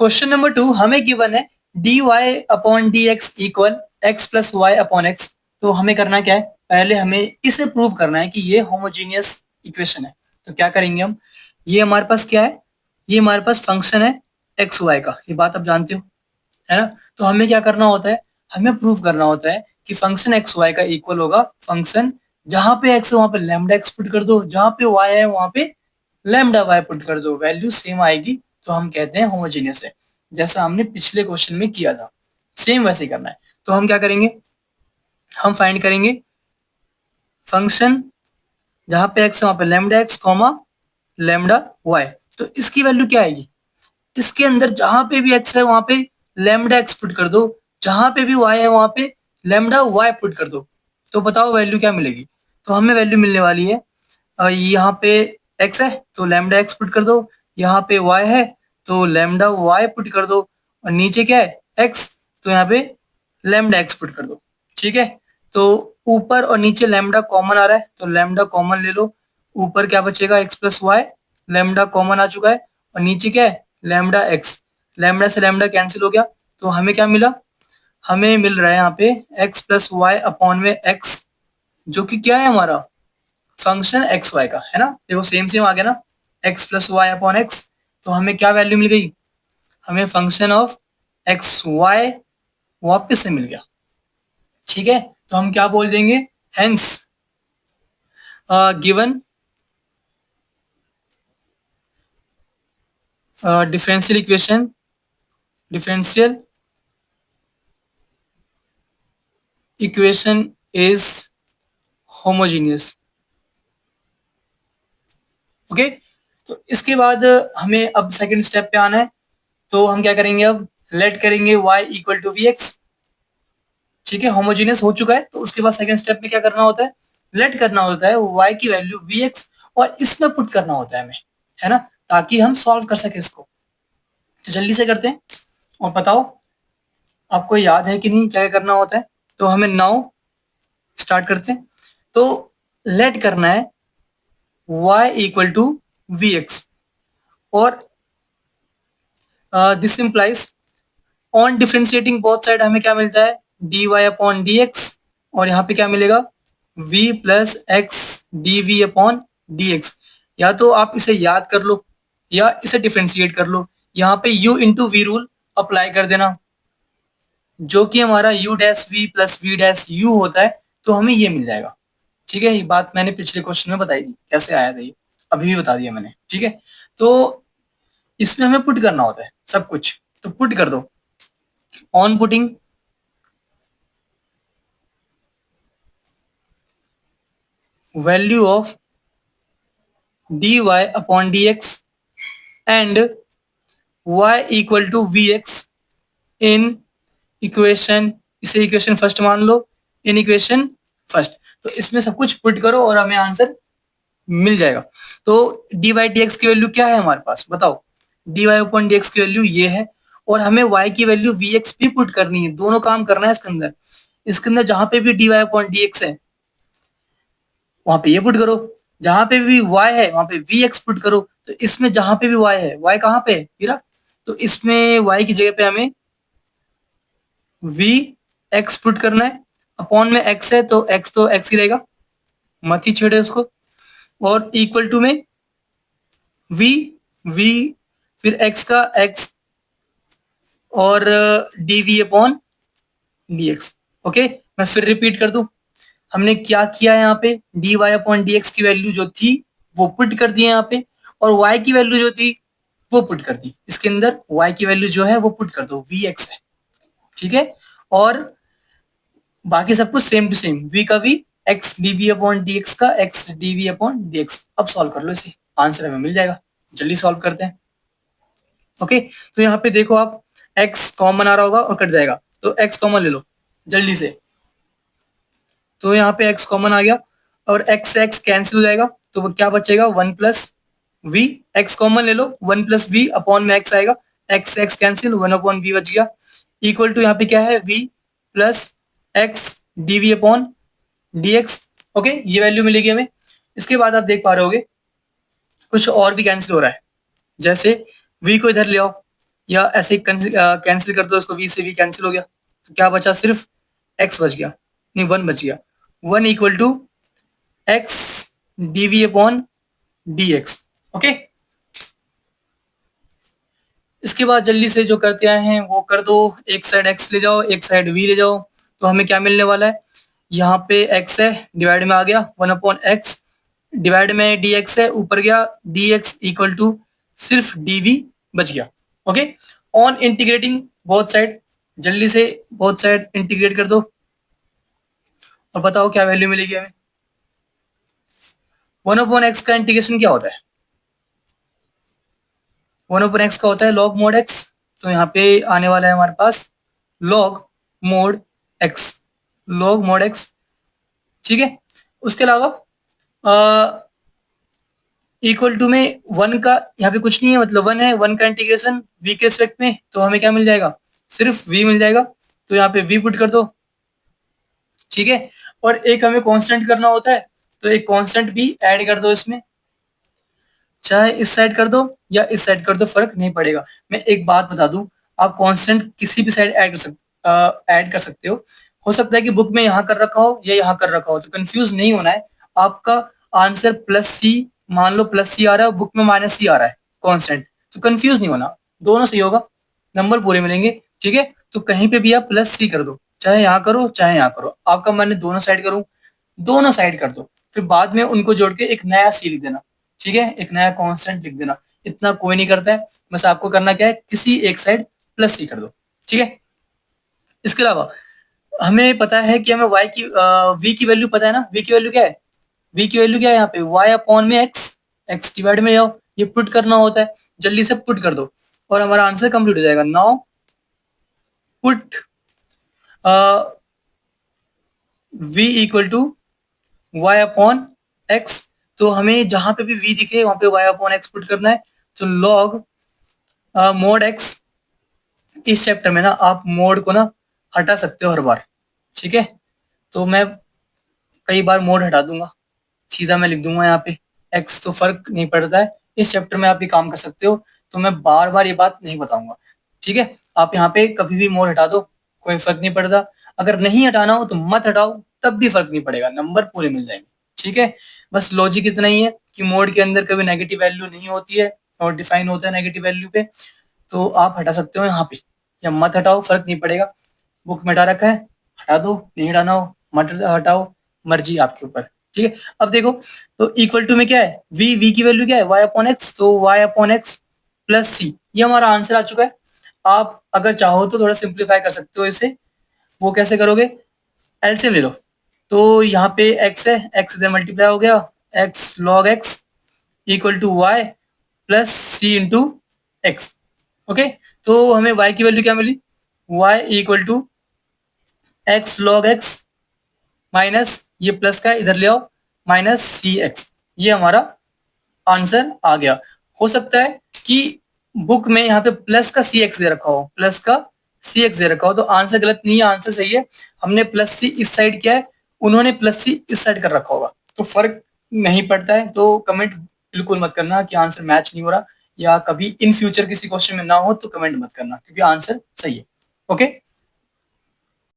Question number 2 हमें given है dy upon dx equal x plus y upon x. तो हमें करना क्या है, पहले हमें इसे प्रूव करना है कि ये होमोजीनियस इक्वेशन है। तो क्या करेंगे हम, ये हमारे पास क्या है, ये हमारे पास फंक्शन है एक्स वाई का, ये बात आप जानते हो है ना। तो हमें क्या करना होता है, हमें प्रूव करना होता है कि फंक्शन एक्स वाई का इक्वल होगा फंक्शन जहां पे एक्स है वहां पे लैम्डा एक्स पुट कर दो, जहां पे वाई है वहां पे लैम्डा वाई पुट कर दो, वैल्यू सेम आएगी तो हम कहते हैं होमोजीनियस है। जैसा हमने पिछले क्वेश्चन में किया था सेम वैसे ही करना है। तो हम क्या करेंगे, हम फाइंड करेंगे फंक्शन जहां पे एक्स है वहां पे lambda x comma lambda y. तो इसकी वैल्यू क्या आएगी, इसके अंदर जहां पे भी एक्स है वहां पे लैम्डा एक्स पुट कर दो, जहां पे भी वाई है वहां पे लैम्डा वाई पुट कर दो। तो बताओ वैल्यू क्या मिलेगी। तो हमें वैल्यू मिलने वाली है यहाँ पे एक्स है तो लैम्डा एक्स पुट कर दो, यहाँ पे वाई है तो लैम्डा वाई पुट कर दो, और नीचे क्या है एक्स तो यहाँ पे लैम्डा एक्स पुट कर दो। ठीक है, तो ऊपर और नीचे लैम्डा कॉमन आ रहा है तो लैम्डा कॉमन ले लो, ऊपर क्या बचेगा x plus y, lambda common आ चुका है, और नीचे क्या है लैम्डा एक्स, लैम्डा से लैम्डा कैंसिल हो गया। तो हमें क्या मिला, हमें मिल रहा है यहाँ पे एक्स प्लस वाई अपॉन में एक्स, जो कि क्या है हमारा फंक्शन एक्स वाई का है ना। देखो सेम सेम आ गया ना, x plus y upon x. तो हमें क्या वैल्यू मिल गई, हमें फंक्शन ऑफ एक्स वाई वापस से मिल गया। ठीक है, तो हम क्या बोल देंगे, hence given differential equation, differential equation is homogeneous. Okay, तो इसके बाद हमें अब सेकंड स्टेप पे आना है। तो हम क्या करेंगे, अब लेट करेंगे y equal to v x. ठीक है, होमोजीनियस हो चुका है तो उसके बाद सेकंड स्टेप में क्या करना होता है, लेट करना होता है y की वैल्यू वी एक्स और इसमें पुट करना होता है हमें, है ना, ताकि हम सॉल्व कर सके इसको। तो जल्दी से करते हैं और बताओ आपको याद है कि नहीं क्या करना होता है। तो हमें नाउ स्टार्ट करते हैं। तो लेट करना है y equal to v x, और this implies on differentiating both side हमें क्या मिलता है dy अपॉन डी एक्स, और यहाँ पे क्या मिलेगा v plus x d v upon d x. या तो आप इसे याद कर लो या इसे डिफरेंशिएट कर लो, यहाँ पे u into v rule apply कर देना, जो कि हमारा u dash v plus v dash u होता है, तो हमें ये मिल जाएगा। ठीक है, ये बात मैंने पिछले क्वेश्चन में बताई थी कैसे आया था ये, अभी भी बता दिया मैंने। ठीक है, तो इसमें हमें पुट करना होता है सब कुछ, तो पुट कर दो। On putting value of dy upon dx and y equal to v x in equation, इसे इक्वेशन फर्स्ट मान लो, इन इक्वेशन फर्स्ट। तो इसमें सब कुछ पुट करो और हमें आंसर मिल जाएगा। तो dy dx की वैल्यू क्या है हमारे पास बताओ, dy अपॉन dx की वैल्यू ये है, और हमें y की वैल्यू vx भी पुट करनी है, दोनों काम करना है इसके अंदर। इसके अंदर जहां पे भी dy अपॉन dx है वहां पे ये पुट करो, जहां पे भी y है वहां पे vx पुट करो। तो इसमें जहां पे भी y है, y कहाँ पे है हीरा, तो इसमें y की जगह पे हमें vx पुट करना है, अपॉन में x है तो x ही रहेगा, मत ही छेड़े उसको, और इक्वल टू में v फिर x का x और dv अपॉन dx। ओके, मैं फिर रिपीट कर दूं, हमने क्या किया यहाँ पे dy अपॉन dx की वैल्यू जो थी वो पुट कर दी यहाँ पे, और y की वैल्यू जो थी वो पुट कर दी इसके अंदर, y की वैल्यू जो है वो पुट कर दो vx है। ठीक है, और बाकी सब कुछ सेम टू सेम, v का v x dv upon dx का x dv अपॉन dx। अब सॉल्व कर लो इसे, आंसर हमें मिल जाएगा। जल्दी सॉल्व करते हैं। ओके, तो यहाँ पे देखो आप x कॉमन आ रहा होगा और कट जाएगा, तो x कॉमन ले लो जल्दी से। तो यहाँ पे x कॉमन आ गया और x से x कैंसिल हो जाएगा, तो क्या बचेगा one plus v, x common ले लो, वन प्लस वी अपॉन में x आएगा, x से x cancel, one upon v बच गया, इक्वल टू यहाँ पे क्या है v plus x d v upon d x. Okay, ये वैल्यू मिलेगी हमें। इसके बाद आप देख पा रहे होगे कुछ और भी कैंसिल हो रहा है, जैसे v को इधर ले आओ, या ऐसे कैंसिल कर दो इसको, v से v कैंसिल हो गया, तो क्या बचा, सिर्फ x बच गया, नहीं 1 बच गया। 1 equal to x dv upon dx। Okay, इसके बाद जल्दी से जो करते आए हैं वो कर दो, एक साइड x ले जाओ, एक साइड v ले जाओ, तो हमें क्या मिलने वाला है, यहाँ पे x है, डिवाइड में आ गया 1 अपॉन x, डिवाइड में dx है, ऊपर गया dx इक्वल टू सिर्फ dv बच गया। Okay, on integrating both side, जल्दी से बोथ साइड इंटीग्रेट कर दो और बताओ क्या वैल्यू मिलेगी हमें। 1 अपॉन x का इंटीग्रेशन क्या होता है, 1 अपॉन x का होता है log mod x, तो यहाँ पे आने वाला है हमारे पास log mod x, log mod x। ठीक है, उसके अलावा इक्वल टू में 1 का यहाँ पे कुछ नहीं है, मतलब 1 है, 1 का इंटीग्रेशन v के रिस्पेक्ट में, तो हमें क्या मिल जाएगा, सिर्फ v मिल जाएगा, तो यहाँ पे v पुट कर दो। ठीक है, और एक हमें कांस्टेंट करना होता है, तो एक कांस्टेंट भी ऐड कर दो इसमें, चाहे इस साइड कर दो या इस साइड कर दो, फर्क नहीं पड़ेगा। मैं एक बात बता दूं, आप कांस्टेंट किसी भी साइड ऐड कर सकते हो सकता है कि बुक में यहाँ कर रखा हो या यहाँ कर रखा हो, तो कंफ्यूज नहीं होना है। आपका आंसर प्लस सी, मान लो प्लस सी आ रहा है, बुक में माइनस सी आ रहा है कांस्टेंट, तो कंफ्यूज नहीं होना, दोनों सही होगा, नंबर पूरे मिलेंगे। ठीक है, तो कहीं पे भी आप प्लस सी कर दो, चाहे यहाँ करो चाहे यहाँ करो, आपका मन है दोनों साइड करूं, दोनों साइड कर दो, फिर बाद में उनको जोड़ के एक नया सी लिख देना। ठीक है, एक नया कांस्टेंट लिख देना, इतना कोई नहीं करता है, बस आपको करना क्या है, किसी एक साइड प्लस सी कर दो। ठीक है, इसके अलावा हमें पता है कि हमें y की v की वैल्यू पता है ना, v की वैल्यू क्या है, v की वैल्यू क्या है यहाँ पे, y अपॉन में x डिवाइड में जाओ, ये पुट करना होता है, जल्दी से पुट कर दो और हमारा आंसर कंप्लीट हो जाएगा। Now put v equal to y upon x, तो हमें जहां पे भी v दिखे वहां पे y अपॉन x पुट करना है, तो log मोड x, इस चैप्टर में ना आप मोड को ना हटा सकते हो हर बार। ठीक है, तो मैं कई बार मोड हटा दूंगा, सीधा मैं लिख दूंगा यहाँ पे x, तो फर्क नहीं पड़ता है, इस चैप्टर में आप ये काम कर सकते हो, तो मैं बार बार ये बात नहीं बताऊंगा। ठीक है, आप यहाँ पे कभी भी मोड हटा दो, कोई फर्क नहीं पड़ता, अगर नहीं हटाना हो तो मत हटाओ, तब भी फर्क नहीं पड़ेगा, नंबर पूरे मिल जाएंगे। ठीक है, बस लॉजिक इतना ही है कि मोड के अंदर कभी नेगेटिव वैल्यू नहीं होती है और डिफाइन होता है नेगेटिव वैल्यू पे, तो आप हटा सकते हो यहाँ पे, या मत हटाओ, फर्क नहीं पड़ेगा, बुक में हटा रखा है, हटा दो, नहीं हटाना हो मत हटाओ, मर्जी आपके ऊपर। ठीक है, अब देखो, तो इक्वल टू में क्या है, v की वैल्यू क्या है, y अपॉन एक्स, तो y अपॉन एक्स प्लस सी, ये हमारा आंसर आ चुका है। आप अगर चाहो तो थोड़ा सिंप्लीफाई कर सकते हो इसे, वो कैसे करोगे, एलसीएम ले लो, तो यहाँ पे x है, x इधर मल्टीप्लाई हो गया, x log x equal to y plus C into x. Okay, तो हमें y की वैल्यू क्या मिली, y equal to x log x minus ये प्लस का इधर ले आओ माइनस सी एक्स, ये हमारा आंसर आ गया। हो सकता है कि बुक में यहाँ पे प्लस का सी एक्स दे रखा हो, प्लस का सी एक्स दे रखा हो, तो आंसर गलत नहीं है, आंसर सही है, हमने प्लस सी इस साइड किया है, उन्होंने प्लस सी इस साइड कर रखा होगा, तो फर्क नहीं पड़ता है। तो कमेंट बिल्कुल मत करना कि आंसर मैच नहीं हो रहा, या कभी इन फ्यूचर किसी क्वेश्चन में ना हो तो कमेंट मत करना, क्योंकि आंसर सही है। ओके।